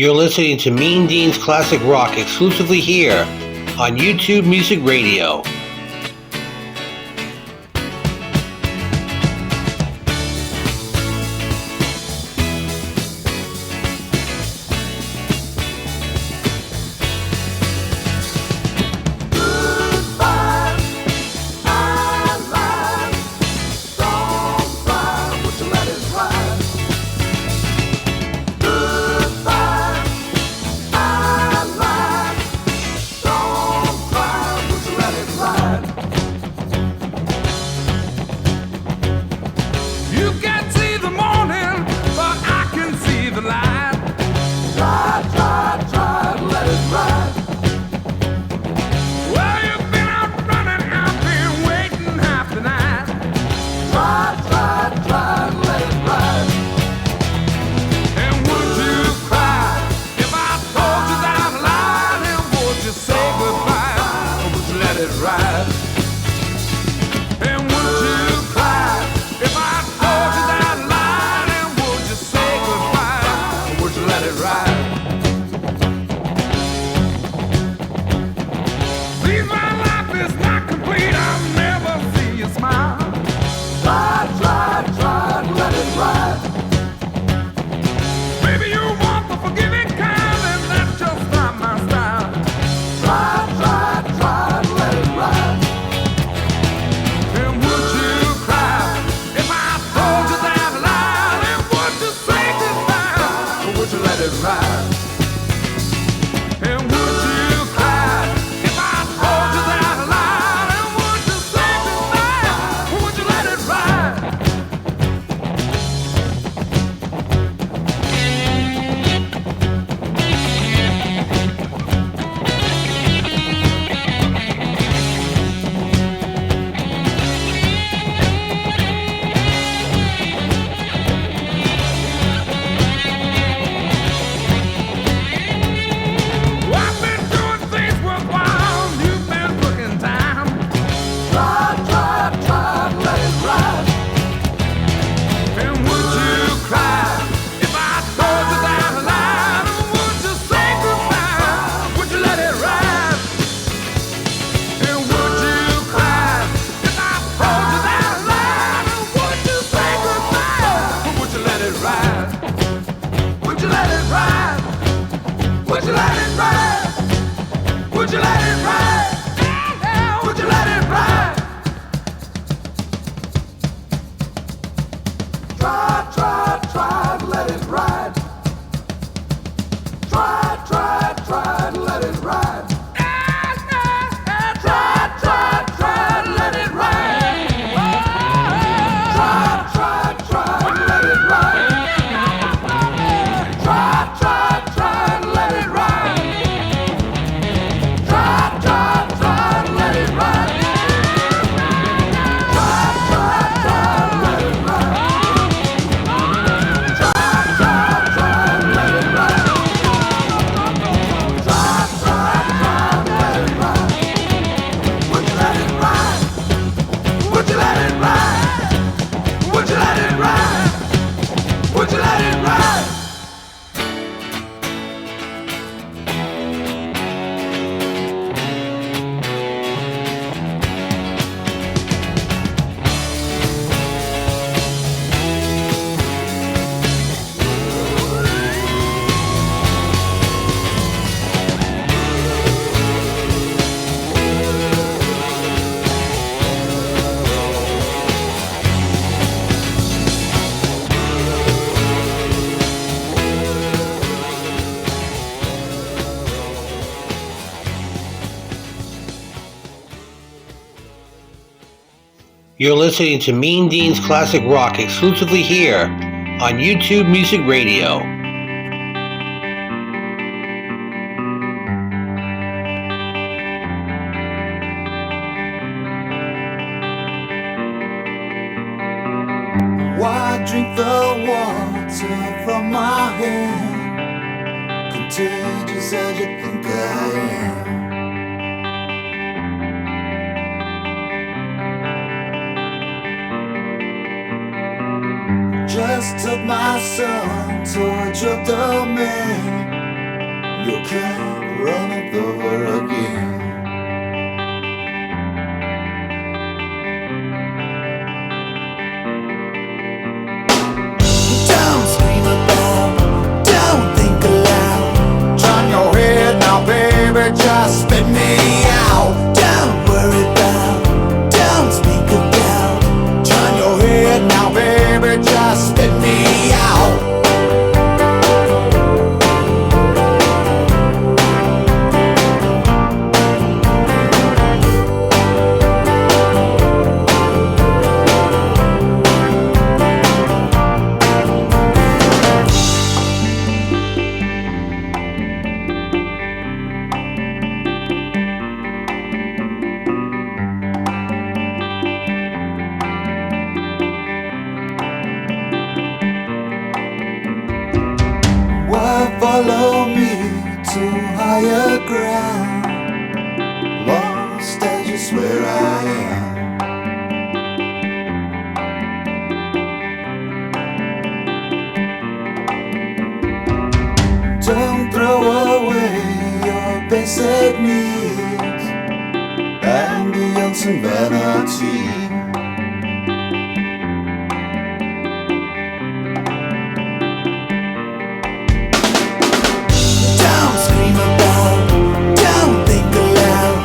You're listening to Mean Dean's Classic Rock exclusively here on YouTube Music Radio. You're listening to Mean Dean's Classic Rock exclusively here on YouTube Music Radio. Why drink the water from my hand? Contagious as you think I am. Just took my son towards your domain. you can run it over again. Don't scream about, don't think aloud. Turn your head now, baby, just spit me out. Don't worry about, don't speak about. Turn your head now, baby, just spit me out. Why follow me to higher ground? Lost as you swear I am. Don't throw away your basic needs ambience and vanity. Don't scream about, don't think aloud.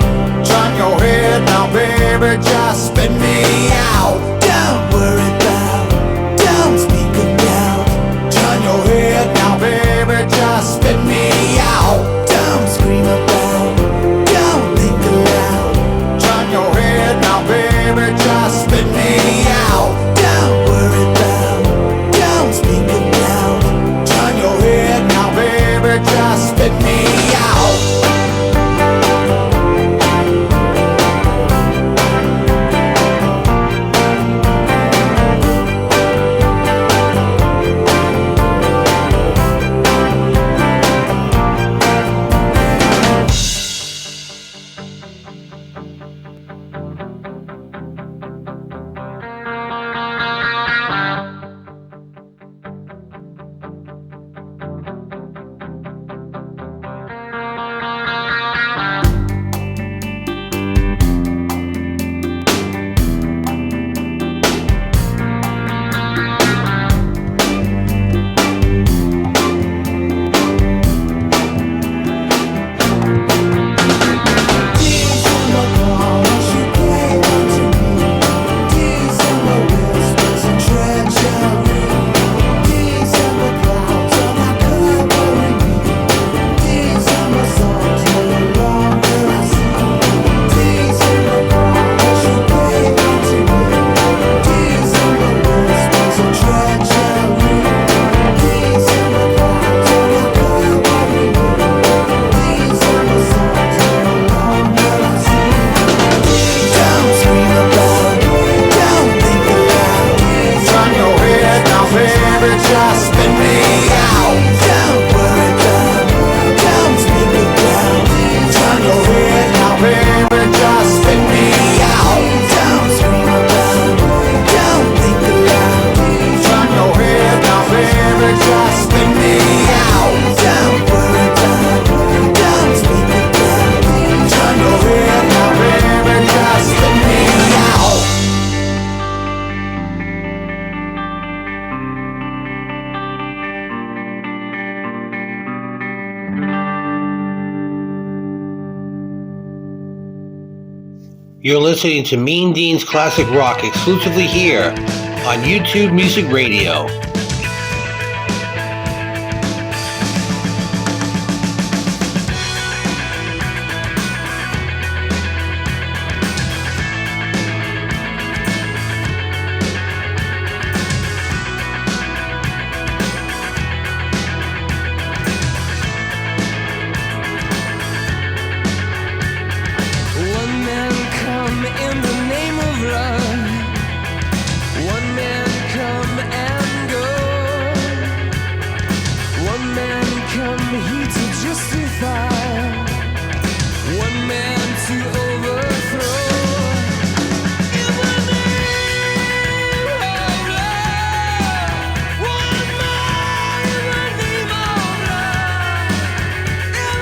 Turn your head now, baby, just spit me out. Don't worry about, don't speak about. Turn your head now, baby, just spit me out. Don't scream about, don't think aloud. Turn your head now, baby, just spit me out. Don't worry about, don't speak about. Turn your head now, baby, just spit me out. Just spit me out. Don't worry about, don't speak about. Turn your head now, baby, just spit me out. Don't scream about, don't think aloud. Turn your head now, baby, just spit me out. Don't worry about, don't speak about. Turn your head now, baby, just spit me out. You're listening to Mean Dean's Classic Rock exclusively here on YouTube Music Radio. In the name of love, one man come and go, one man come here to justify, one man to overthrow. In the name of love, one man in the name of love, in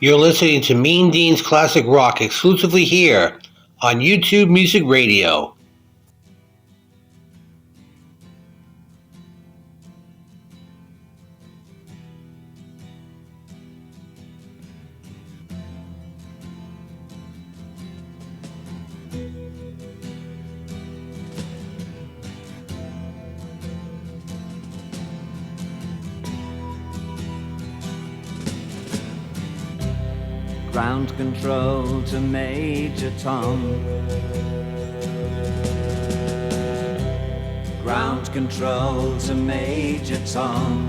You're listening to Mean Dean's Classic Rock exclusively here on YouTube Music Radio. Ground control to Major Tom. Ground control to Major Tom.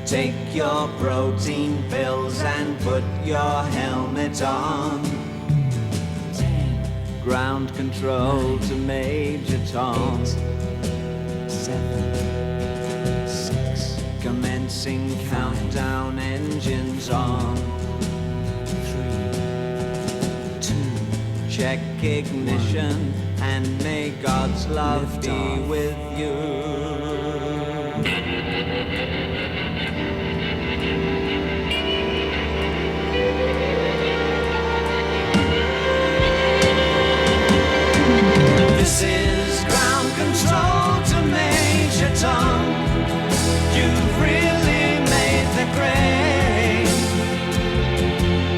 Take your protein pills and put your helmet on. 10. Ground control to Major Tom. 8, 7, 6. Commencing countdown, engines on. 3, 2. Check ignition and may God's love be with you. This is ground control to Major Tom. You've really made the grade,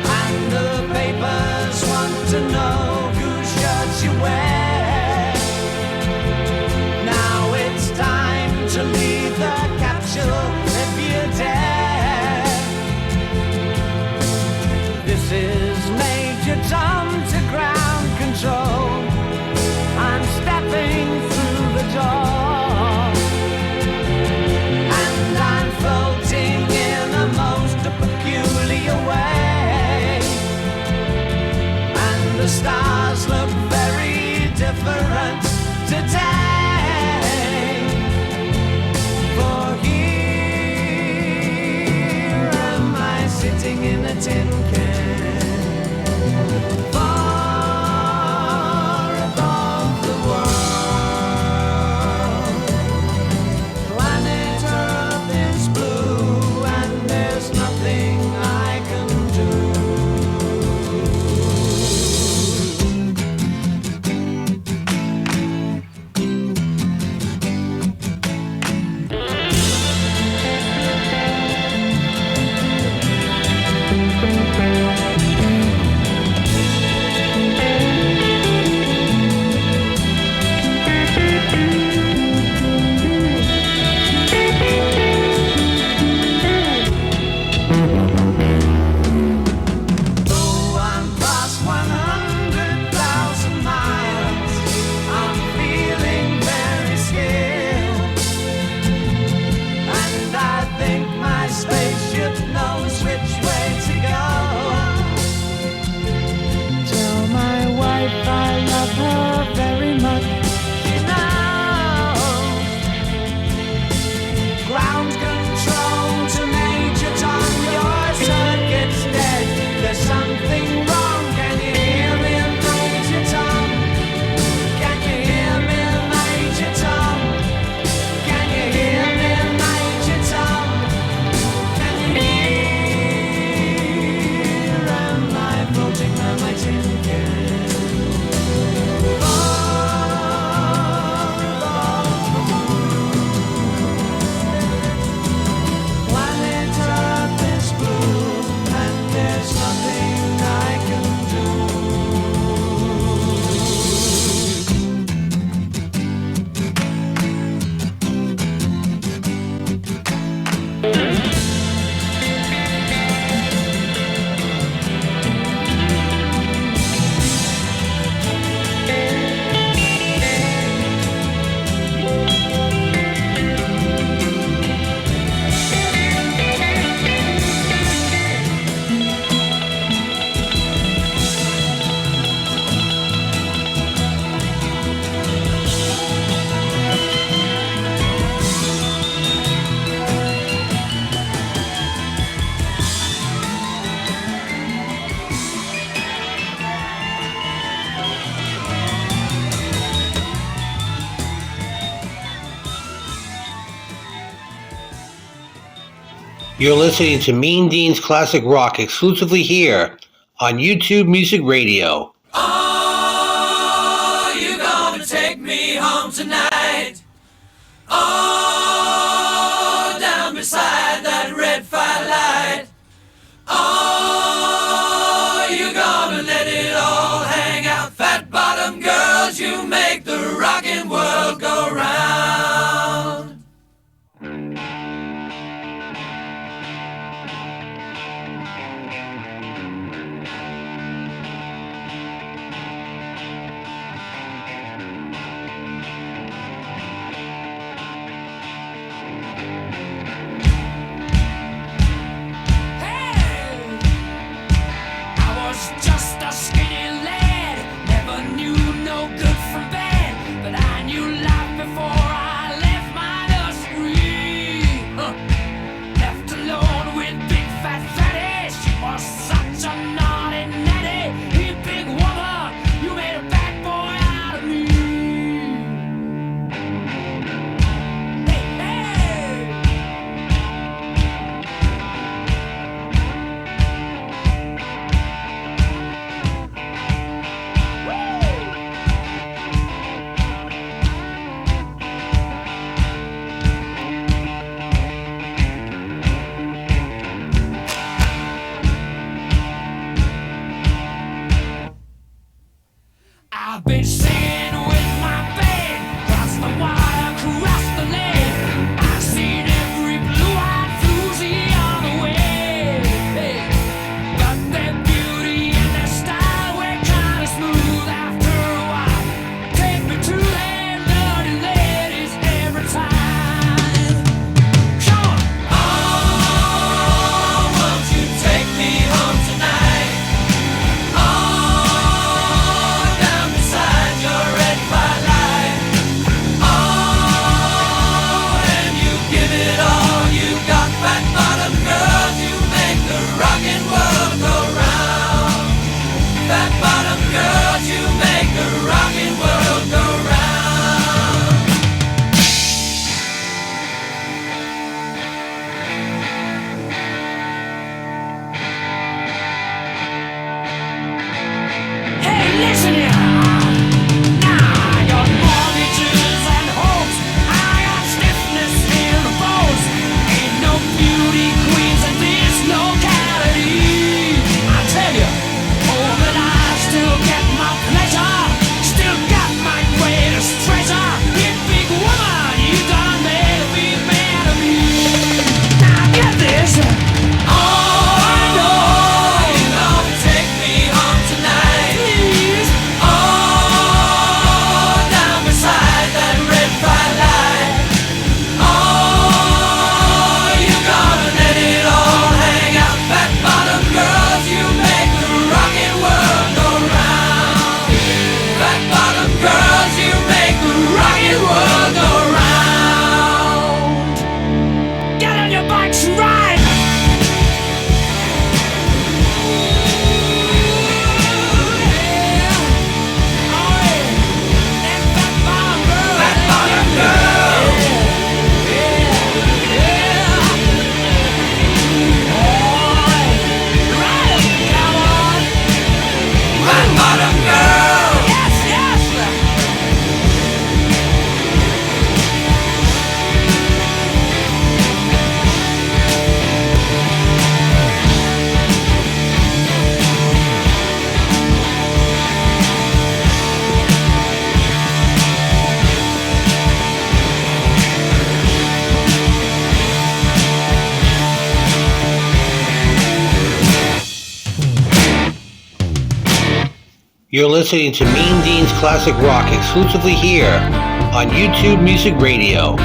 and the papers want to know whose shirts you wear. Now it's time to leave the capsule if you dare. This is Major Tom to ground control. I'm stepping through the door, and I'm floating in a most peculiar way, and the stars look very different today. For here am I sitting in a tin can. You're listening to Mean Dean's Classic Rock exclusively here on YouTube Music Radio. Oh, you gonna take me home tonight? Oh, down beside that red firelight. Oh, you gonna let it all hang out? Fat bottom girls, you make the rockin' world go round. Just a skinny lad, never knew no good from bad, but I knew life before I left my nursery. Left alone with big fat fatty, she was such a naughty natty. You big woman, you made a bad boy out of me. Hey, hey. I've been singing with my band, cross the water, cross the lake. I've seen every blue-eyed floozy on the way. Hey, but their beauty and their style were kinda smooth after a while. Take me to their dirty ladies every time. Come on! Oh, won't you take me home tonight? Listen here. Now I got mortgages and hopes. I got stiffness in the bones. Ain't no beauty queens in this locality. I tell you, oh, but I still get my pleasure. Still got my greatest treasure. You big woman, you done made a big man of me. Now get this. Oh, I know you're gonna take me home tonight. You're listening to Mean Dean's Classic Rock exclusively here on YouTube Music Radio.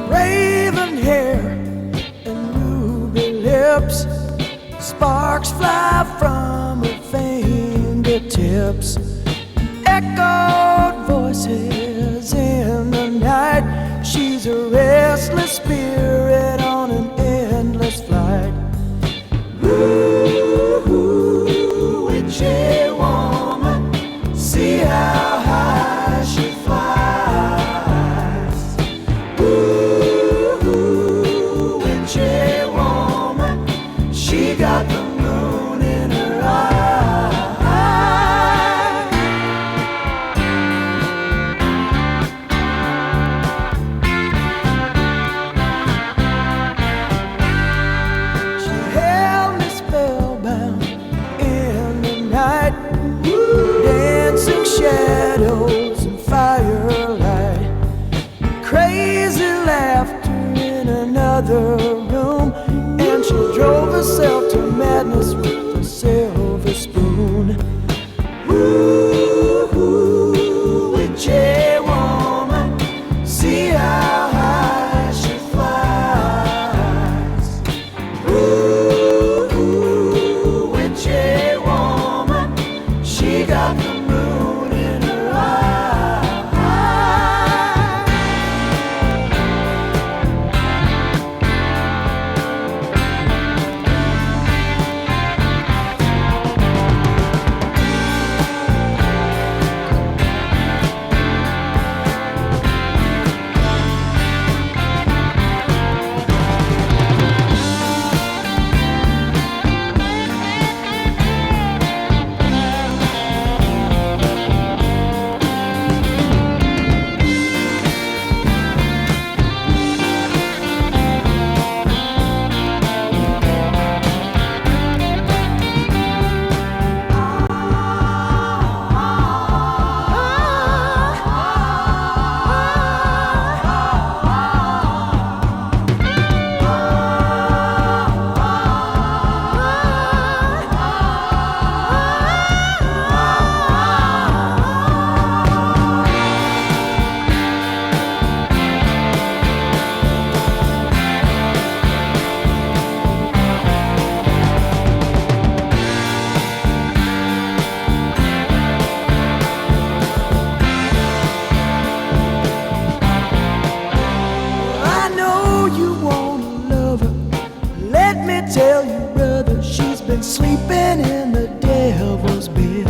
Raven hair and ruby lips, sparks fly from her fingertips. echoed voices in the night. She's a restless spirit on an endless flight. Ooh, witchy woman, see how high she flies. Ooh, witchy woman, she got the moon in her eye. She held me spellbound in the night, dancing shadows and firelight, crazy laughter in another room, and she drove herself to madness with a silver spoon. Ooh, witchy woman, see how high she flies. Ooh, witchy woman, she got the moon in her eye. I know you wanna love her. Let me tell you, brother, she's been sleeping in the devil's bed.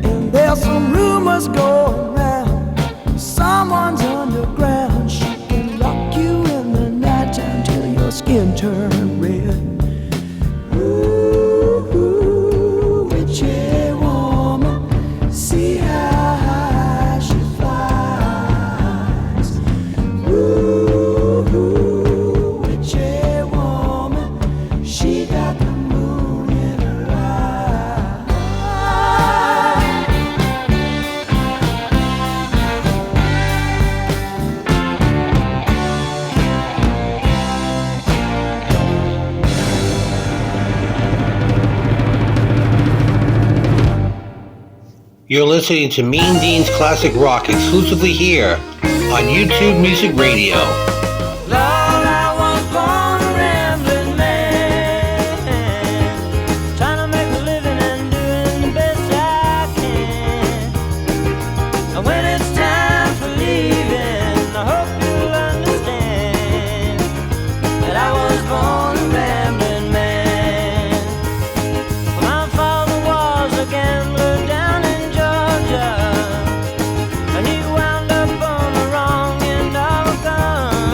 And there's some rumors going round, someone's underground. She can lock you in the nighttime till your skin turns red. Ooh, witchy woman, see how high she flies. Ooh, witchy woman, she got the moon in her eye. You're listening to Mean Dean's Classic Rock exclusively here on YouTube Music Radio. Lord, I was born a rambling man, trying to make a living and doing the best I can. And when it's time for leaving, I hope you'll understand that I was born a rambling man. My father was a gambler down in Georgia, and he wound up on the wrong end of a gun.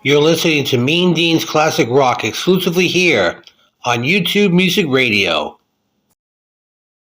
You're listening to Mean Dean's Classic Rock exclusively here on YouTube Music Radio.